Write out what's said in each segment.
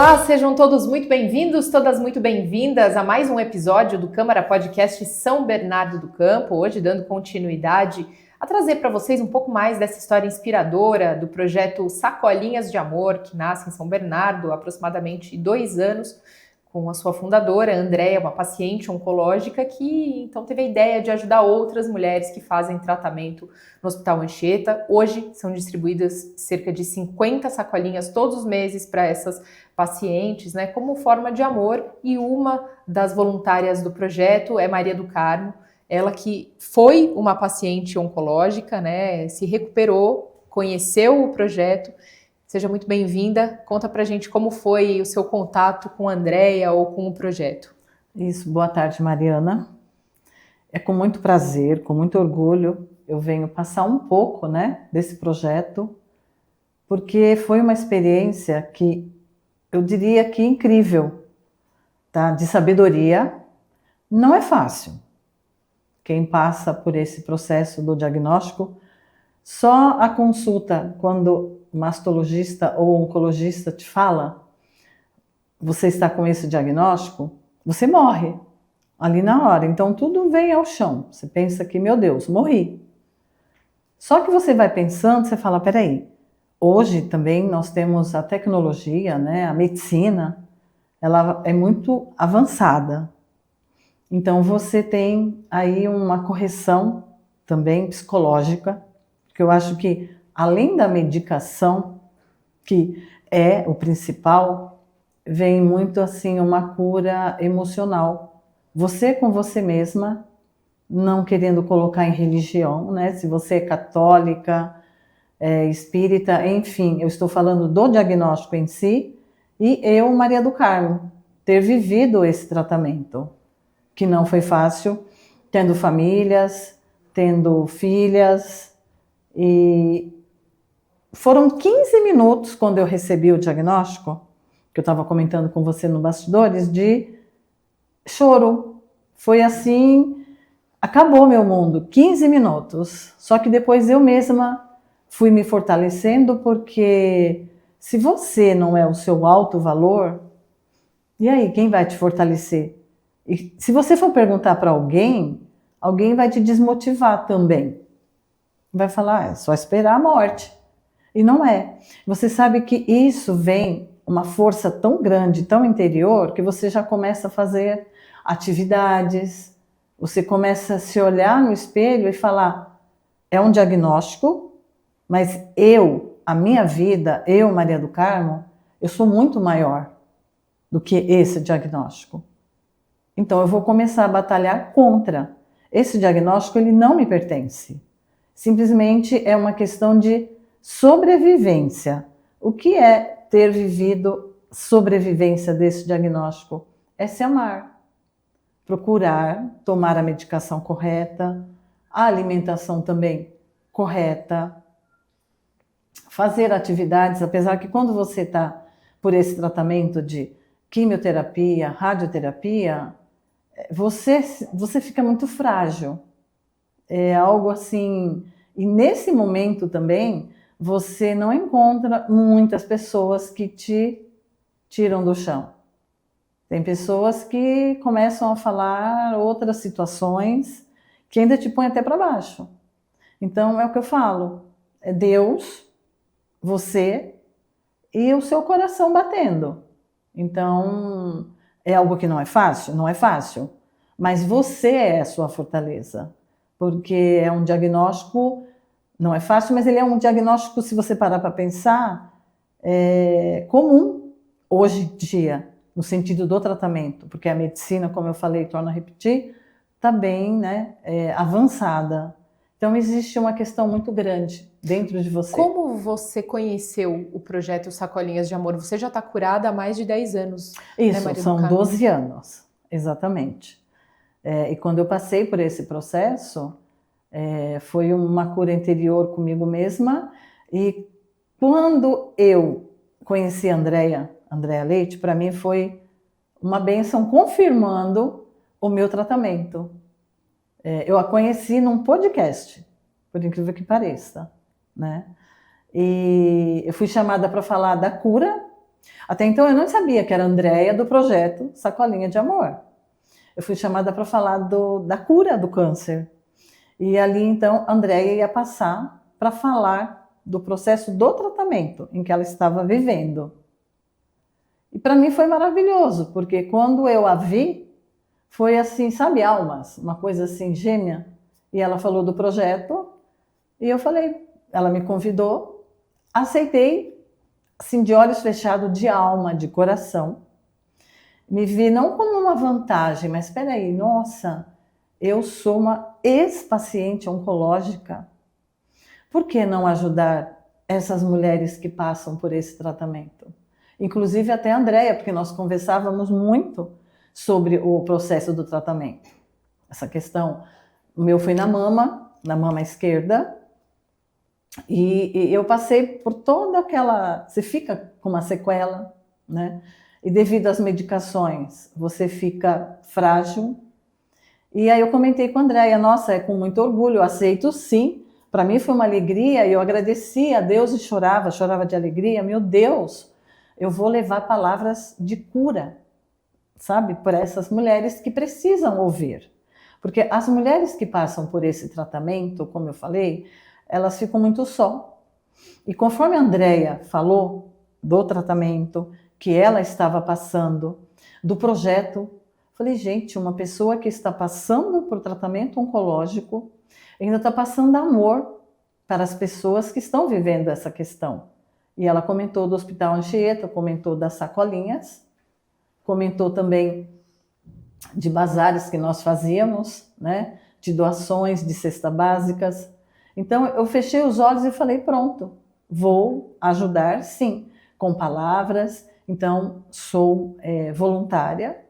Olá, sejam todos muito bem-vindos, todas muito bem-vindas a mais um episódio do Câmara Podcast São Bernardo do Campo, hoje dando continuidade a trazer para vocês um pouco mais dessa história inspiradora do projeto Sacolinhas de Amor, que nasce em São Bernardo há aproximadamente 2 anos, com a sua fundadora, Andréia, uma paciente oncológica que então teve a ideia de ajudar outras mulheres que fazem tratamento no Hospital Anchieta. Hoje são distribuídas cerca de 50 sacolinhas todos os meses para essas pacientes, né, como forma de amor, e uma das voluntárias do projeto é Maria do Carmo, ela que foi uma paciente oncológica, né, se recuperou, conheceu o projeto. Seja muito bem-vinda. Conta pra gente como foi o seu contato com a Andréia ou com o projeto. Isso, boa tarde, Mariana. É com muito prazer, com muito orgulho, eu venho passar um pouco, né, desse projeto, porque foi uma experiência que eu diria que incrível, tá? De sabedoria. Não é fácil. Quem passa por esse processo do diagnóstico, só a consulta quando o mastologista ou oncologista te fala, você está com esse diagnóstico, você morre ali na hora. Então tudo vem ao chão. Você pensa que, meu Deus, morri. Só que você vai pensando, você fala, peraí, hoje também nós temos a tecnologia, né, a medicina, ela é muito avançada. Então você tem aí uma correção também psicológica, porque eu acho que além da medicação, que é o principal, vem muito assim uma cura emocional. Você com você mesma, não querendo colocar em religião, né? Se você é católica, espírita, enfim, eu estou falando do diagnóstico em si, e eu, Maria do Carmo, ter vivido esse tratamento, que não foi fácil, tendo famílias, tendo filhas, e foram 15 minutos quando eu recebi o diagnóstico, que eu estava comentando com você no bastidores, de choro. Foi assim, acabou meu mundo, 15 minutos. Só que depois eu mesma fui me fortalecendo, porque se você não é o seu alto valor, e aí, quem vai te fortalecer? E se você for perguntar para alguém, alguém vai te desmotivar também. Vai falar, é só esperar a morte. E não é. Você sabe que isso vem uma força tão grande, tão interior, que você já começa a fazer atividades, você começa a se olhar no espelho e falar, é um diagnóstico, mas a minha vida, eu, Maria do Carmo, eu sou muito maior do que esse diagnóstico. Então eu vou começar a batalhar contra. Esse diagnóstico, ele não me pertence. Simplesmente é uma questão de sobrevivência. O que é ter vivido sobrevivência desse diagnóstico? É se amar, procurar tomar a medicação correta, a alimentação também correta, fazer atividades, apesar que quando você está por esse tratamento de quimioterapia, radioterapia, você fica muito frágil. É algo assim, e nesse momento também, você não encontra muitas pessoas que te tiram do chão. Tem pessoas que começam a falar outras situações que ainda te põem até para baixo. Então é o que eu falo, é Deus, você e o seu coração batendo. Então é algo que não é fácil? Não é fácil, mas você é a sua fortaleza. Porque é um diagnóstico, não é fácil, mas ele é um diagnóstico, se você parar para pensar, comum hoje em dia, no sentido do tratamento, porque a medicina, como eu falei, torno a repetir, está bem, né, avançada. Então existe uma questão muito grande dentro de você. Como você conheceu o projeto Sacolinhas de Amor? Você já está curada há mais de 10 anos. Isso, né, Maria do são Carmo? 12 anos, exatamente. E quando eu passei por esse processo, foi uma cura interior comigo mesma. E quando eu conheci a Andréia Leite, para mim foi uma bênção, confirmando o meu tratamento. Eu a conheci num podcast, por incrível que pareça, né? E eu fui chamada para falar da cura, Até então eu não sabia que era a Andréia do projeto Sacolinha de Amor. Eu fui chamada para falar da cura do câncer. E ali então a Andréia ia passar para falar do processo do tratamento em que ela estava vivendo. E para mim foi maravilhoso, porque quando eu a vi, foi assim, sabe, almas, uma coisa assim gêmea. E ela falou do projeto e eu falei, ela me convidou, aceitei, assim, de olhos fechados, de alma, de coração. Me vi não como uma vantagem, mas espera aí, nossa, eu sou uma ex-paciente oncológica. Por que não ajudar essas mulheres que passam por esse tratamento? Inclusive até a Andréia, porque nós conversávamos muito sobre o processo do tratamento. Essa questão, o meu foi na mama esquerda, e eu passei por toda aquela... Você fica com uma sequela, né? E devido às medicações, você fica frágil. E aí eu comentei com a Andréia, nossa, é com muito orgulho, eu aceito sim. Para mim foi uma alegria, e eu agradeci a Deus e chorava de alegria. Meu Deus, eu vou levar palavras de cura, sabe, para essas mulheres que precisam ouvir. Porque as mulheres que passam por esse tratamento, como eu falei, elas ficam muito só. E conforme a Andréia falou do tratamento que ela estava passando, do projeto, falei, gente, uma pessoa que está passando por tratamento oncológico ainda está passando amor para as pessoas que estão vivendo essa questão. E ela comentou do Hospital Anchieta, comentou das sacolinhas, comentou também de bazares que nós fazíamos, né? De doações de cestas básicas. Então eu fechei os olhos e falei, pronto, vou ajudar sim, com palavras. Então sou voluntária.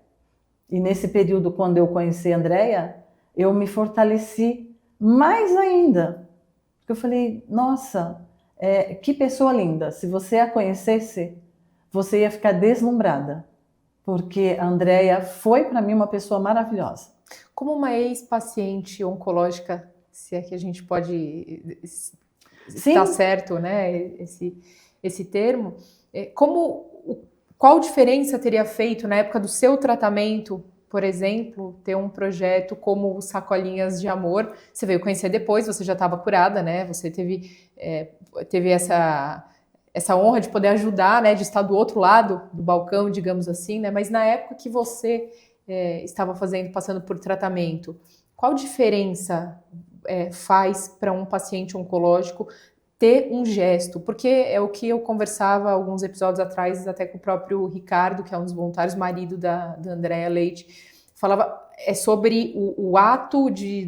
E nesse período, quando eu conheci a Andréia, eu me fortaleci mais ainda. Porque eu falei, nossa, que pessoa linda. Se você a conhecesse, você ia ficar deslumbrada. Porque a Andréia foi para mim uma pessoa maravilhosa. Como uma ex-paciente oncológica, se é que a gente pode estar certo, né, esse termo, qual diferença teria feito na época do seu tratamento, por exemplo, ter um projeto como o Sacolinhas de Amor? Você veio conhecer depois, você já estava curada, né? Você teve essa honra de poder ajudar, né, de estar do outro lado do balcão, digamos assim, né? Mas na época que você estava passando por tratamento, qual diferença faz para um paciente oncológico ter um gesto? Porque é o que eu conversava alguns episódios atrás, até com o próprio Ricardo, que é um dos voluntários, marido da Andréia Leite, falava sobre o ato de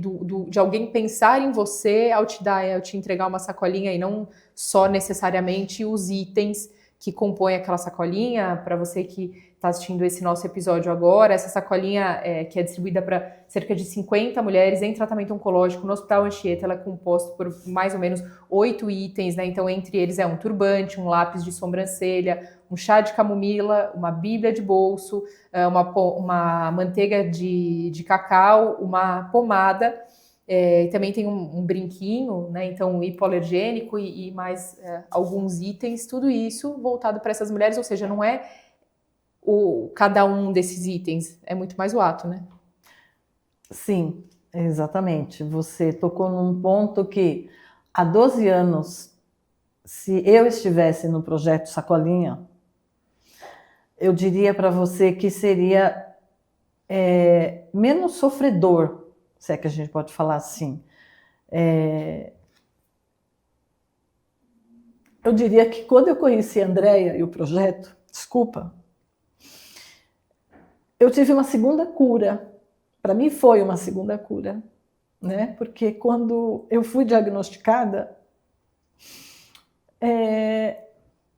alguém pensar em você ao te entregar uma sacolinha, e não só necessariamente os itens que compõem aquela sacolinha. Para você que está assistindo esse nosso episódio agora, essa sacolinha que é distribuída para cerca de 50 mulheres em tratamento oncológico no Hospital Anchieta, ela é composta por mais ou menos 8 itens, né? Então, entre eles um turbante, um lápis de sobrancelha, um chá de camomila, uma bíblia de bolso, uma manteiga de cacau, uma pomada, também tem um brinquinho, né? Então, um hipoalergênico e mais alguns itens, tudo isso voltado para essas mulheres, ou seja, não é cada um desses itens, é muito mais o ato, né? Sim, exatamente. Você tocou num ponto que há 12 anos, se eu estivesse no projeto Sacolinha, eu diria para você que seria menos sofredor, se é que a gente pode falar assim. Eu diria que quando eu conheci a Andréia e o projeto, eu tive uma segunda cura. Para mim foi uma segunda cura, né? Porque quando eu fui diagnosticada,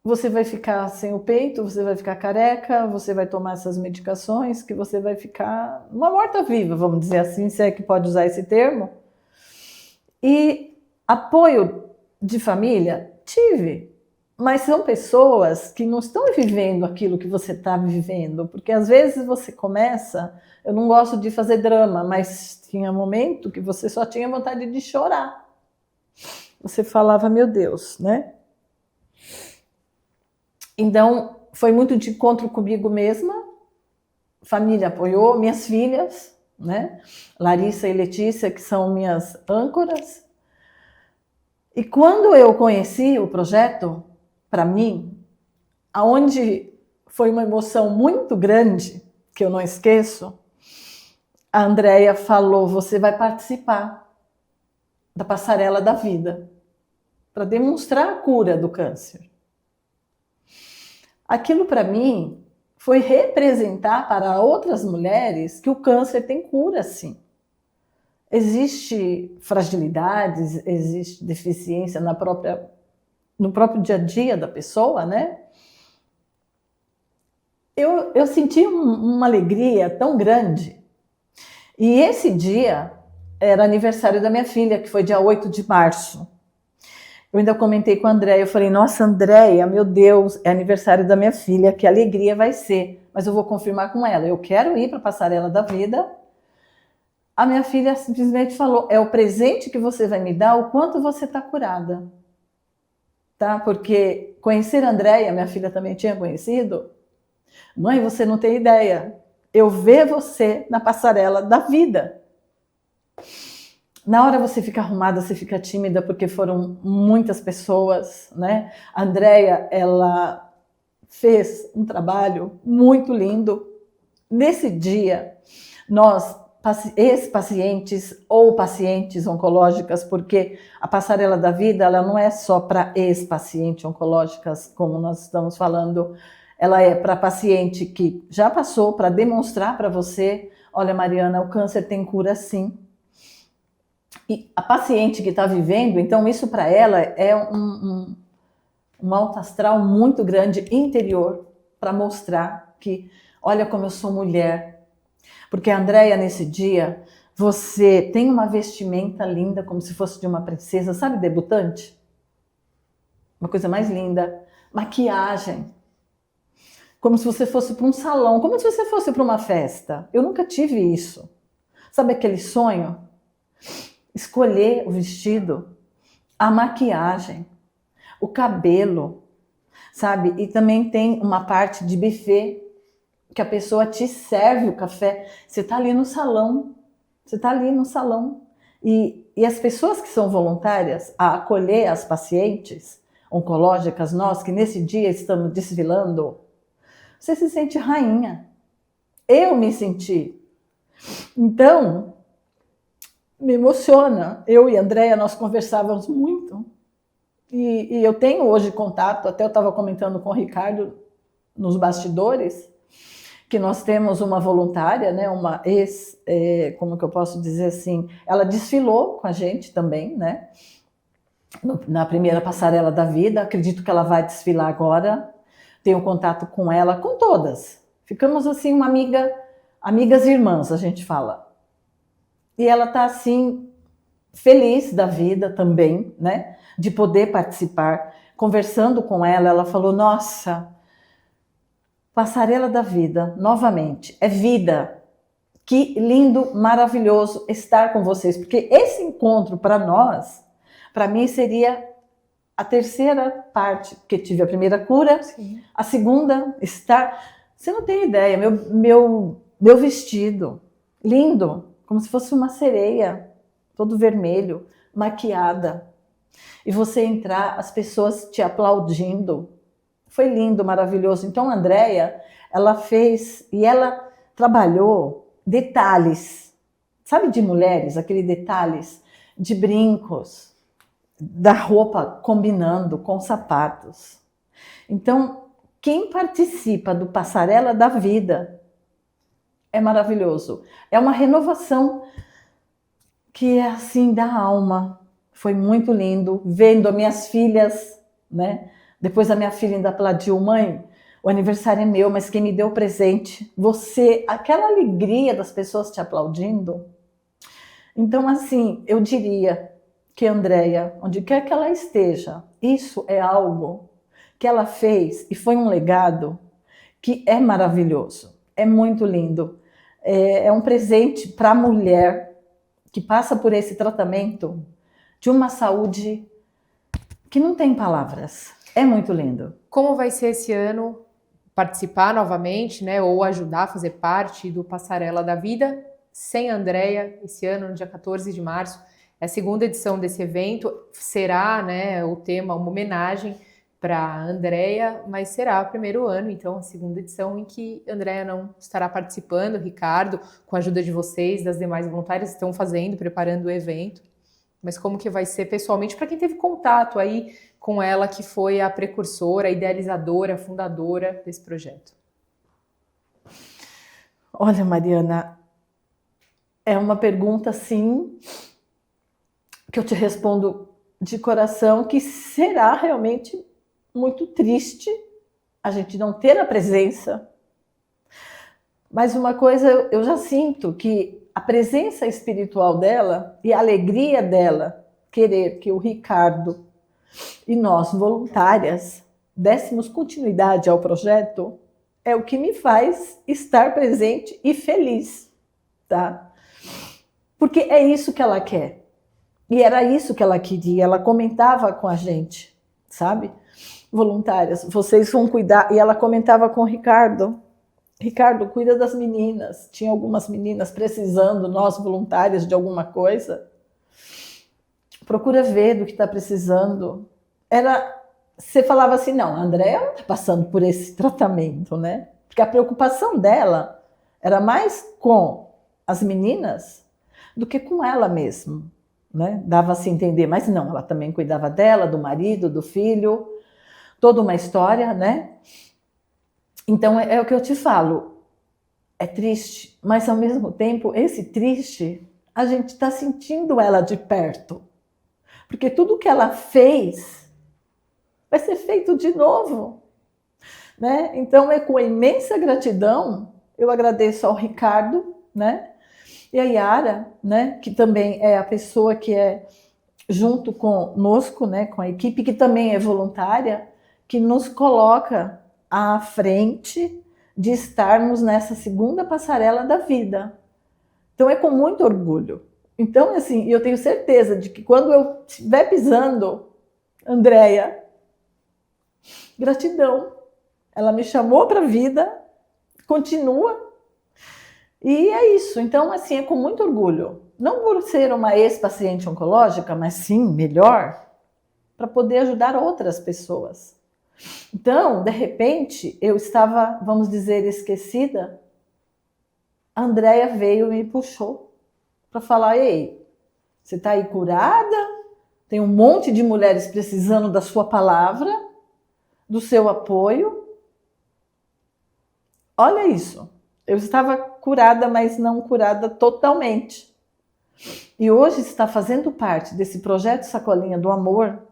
você vai ficar sem o peito, você vai ficar careca, você vai tomar essas medicações, que você vai ficar uma morta-viva, vamos dizer assim, se é que pode usar esse termo. E apoio de família, tive. Mas são pessoas que não estão vivendo aquilo que você está vivendo, porque às vezes você começa, eu não gosto de fazer drama, mas tinha momento que você só tinha vontade de chorar. Você falava, meu Deus, né? Então, foi muito de encontro comigo mesma, família apoiou, minhas filhas, né? Larissa e Letícia, que são minhas âncoras. E quando eu conheci o projeto, para mim, aonde foi uma emoção muito grande, que eu não esqueço, a Andréia falou, você vai participar da Passarela da Vida, para demonstrar a cura do câncer. Aquilo para mim foi representar para outras mulheres que o câncer tem cura, sim. Existe fragilidades, existe deficiência no próprio dia a dia da pessoa, né? Eu senti uma alegria tão grande. E esse dia era aniversário da minha filha, que foi dia 8 de março. Eu ainda comentei com a Andréia, eu falei, nossa, Andréia, meu Deus, é aniversário da minha filha, que alegria vai ser. Mas eu vou confirmar com ela, eu quero ir para a Passarela da Vida. A minha filha simplesmente falou, é o presente que você vai me dar, o quanto você está curada. Tá? Porque conhecer a Andréia, minha filha também tinha conhecido, mãe, você não tem ideia, eu ver você na Passarela da Vida. Na hora você fica arrumada, você fica tímida, porque foram muitas pessoas, né? A Andréia, ela fez um trabalho muito lindo. Nesse dia, nós, ex-pacientes ou pacientes oncológicas, porque a Passarela da Vida, ela não é só para ex-pacientes oncológicas, como nós estamos falando, ela é para paciente que já passou, para demonstrar para você, olha, Mariana, o câncer tem cura sim. E a paciente que está vivendo, então isso para ela é um alto astral muito grande interior para mostrar que, olha como eu sou mulher. Porque, Andréia, nesse dia, você tem uma vestimenta linda, como se fosse de uma princesa, sabe, debutante? Uma coisa mais linda. Maquiagem. Como se você fosse para um salão, como se você fosse para uma festa. Eu nunca tive isso. Sabe aquele sonho? Escolher o vestido, a maquiagem, o cabelo, sabe? E também tem uma parte de buffet que a pessoa te serve o café. Você está ali no salão, E as pessoas que são voluntárias a acolher as pacientes oncológicas, nós que nesse dia estamos desfilando, você se sente rainha. Eu me senti. Então, me emociona. Eu e a Andréia, nós conversávamos muito. E eu tenho hoje contato, até eu estava comentando com o Ricardo nos bastidores, que nós temos uma voluntária, né, uma como que eu posso dizer assim, ela desfilou com a gente também, né, na primeira Passarela da Vida, acredito que ela vai desfilar agora, tenho contato com ela, com todas. Ficamos assim, uma amigas irmãs, a gente fala. E ela está assim, feliz da vida também, né? De poder participar. Conversando com ela, ela falou, nossa, Passarela da Vida, novamente, é vida. Que lindo, maravilhoso estar com vocês. Porque esse encontro para nós, para mim seria a terceira parte, porque tive a primeira cura, sim. A segunda, estar... Você não tem ideia, meu vestido, lindo, como se fosse uma sereia, todo vermelho, maquiada. E você entrar, as pessoas te aplaudindo. Foi lindo, maravilhoso. Então, a Andréia, ela fez, e ela trabalhou detalhes, sabe, de mulheres, aquele detalhes de brincos, da roupa combinando com sapatos. Então, quem participa do Passarela da Vida é maravilhoso. É uma renovação que é assim da alma. Foi muito lindo vendo as minhas filhas, né? Depois a minha filha ainda aplaudiu, mãe, o aniversário é meu, mas quem me deu o presente, você, aquela alegria das pessoas te aplaudindo. Então, assim, eu diria que a Andréia, onde quer que ela esteja, isso é algo que ela fez e foi um legado que é maravilhoso, é muito lindo. É um presente para a mulher que passa por esse tratamento de uma saúde que não tem palavras. É muito lindo. Como vai ser esse ano participar novamente, né, ou ajudar a fazer parte do Passarela da Vida, sem a Andrea, esse ano, no dia 14 de março. É a segunda edição desse evento, será, né, o tema, uma homenagem para a Andrea, mas será o primeiro ano, então, a segunda edição em que a Andrea não estará participando, o Ricardo, com a ajuda de vocês, das demais voluntárias, estão preparando o evento. Mas como que vai ser pessoalmente, para quem teve contato aí com ela, que foi a precursora, a idealizadora, a fundadora desse projeto? Olha, Mariana, é uma pergunta, sim, que eu te respondo de coração, que será realmente muito triste a gente não ter a presença. Mas uma coisa eu já sinto, que a presença espiritual dela e a alegria dela querer que o Ricardo e nós, voluntárias, dessemos continuidade ao projeto, é o que me faz estar presente e feliz, tá? Porque é isso que ela quer. E era isso que ela queria. Ela comentava com a gente, sabe? Voluntárias, vocês vão cuidar. E ela comentava com o Ricardo. Ricardo, cuida das meninas. Tinha algumas meninas precisando, nós voluntárias, de alguma coisa. Procura ver do que está precisando. Você falava assim, não, a Andrea não está passando por esse tratamento, né? Porque a preocupação dela era mais com as meninas do que com ela mesma, né? Dava-se a entender, mas não, ela também cuidava dela, do marido, do filho, toda uma história, né? Então é o que eu te falo, é triste, mas ao mesmo tempo, esse triste, a gente está sentindo ela de perto, porque tudo que ela fez vai ser feito de novo, né? Então é com imensa gratidão, eu agradeço ao Ricardo, né? E a Yara, né? Que também é a pessoa que é junto conosco, né? Com a equipe, que também é voluntária, que nos coloca à frente de estarmos nessa segunda passarela da vida. Então é com muito orgulho. Então, assim, eu tenho certeza de que quando eu estiver pisando, Andrea, gratidão. Ela me chamou para a vida, continua. E é isso. Então, assim, é com muito orgulho. Não por ser uma ex-paciente oncológica, mas sim, melhor, para poder ajudar outras pessoas. Então, de repente, eu estava, vamos dizer, esquecida. A Andrea veio e me puxou para falar, ei, você está aí curada? Tem um monte de mulheres precisando da sua palavra, do seu apoio. Olha isso. Eu estava curada, mas não curada totalmente. E hoje está fazendo parte desse projeto Sacolinha do Amor.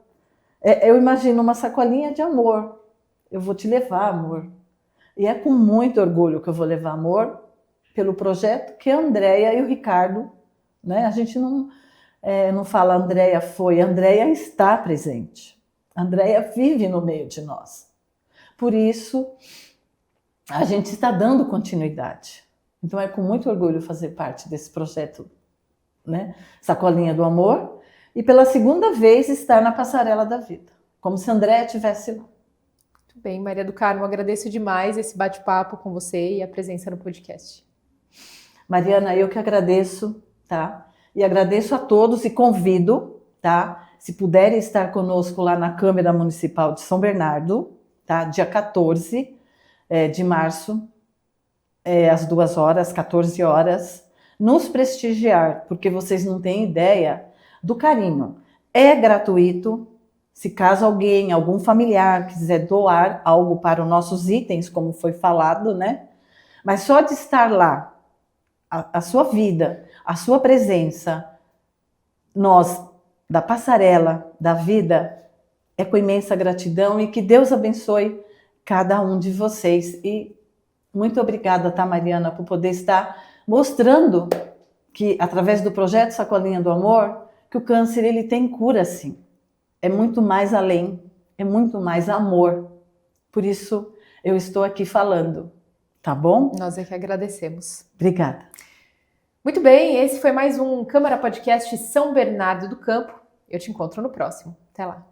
Eu imagino uma sacolinha de amor. Eu vou te levar, amor. E é com muito orgulho que eu vou levar amor pelo projeto que a Andrea e o Ricardo, né? A gente não fala a Andrea foi, a Andrea está presente. A Andrea vive no meio de nós. Por isso, a gente está dando continuidade. Então é com muito orgulho fazer parte desse projeto, né? Sacolinha do Amor. E pela segunda vez estar na Passarela da Vida. Como se a Andrea tivesse lá. Muito bem, Maria do Carmo, agradeço demais esse bate-papo com você e a presença no podcast. Mariana, eu que agradeço, tá? E agradeço a todos e convido, tá? Se puderem estar conosco lá na Câmara Municipal de São Bernardo, tá? Dia 14 de março, às 2 horas, 14 horas, nos prestigiar, porque vocês não têm ideia do carinho. É gratuito. Se caso algum familiar quiser doar algo para os nossos itens, como foi falado, né? Mas só de estar lá, a sua vida, a sua presença, nós, da Passarela da Vida, é com imensa gratidão e que Deus abençoe cada um de vocês. E muito obrigada, tá, Mariana, por poder estar mostrando que, através do projeto Sacolinha do Amor, que o câncer ele tem cura, sim. É muito mais além, é muito mais amor. Por isso, eu estou aqui falando, tá bom? Nós é que agradecemos. Obrigada. Muito bem, esse foi mais um Câmara Podcast São Bernardo do Campo. Eu te encontro no próximo. Até lá.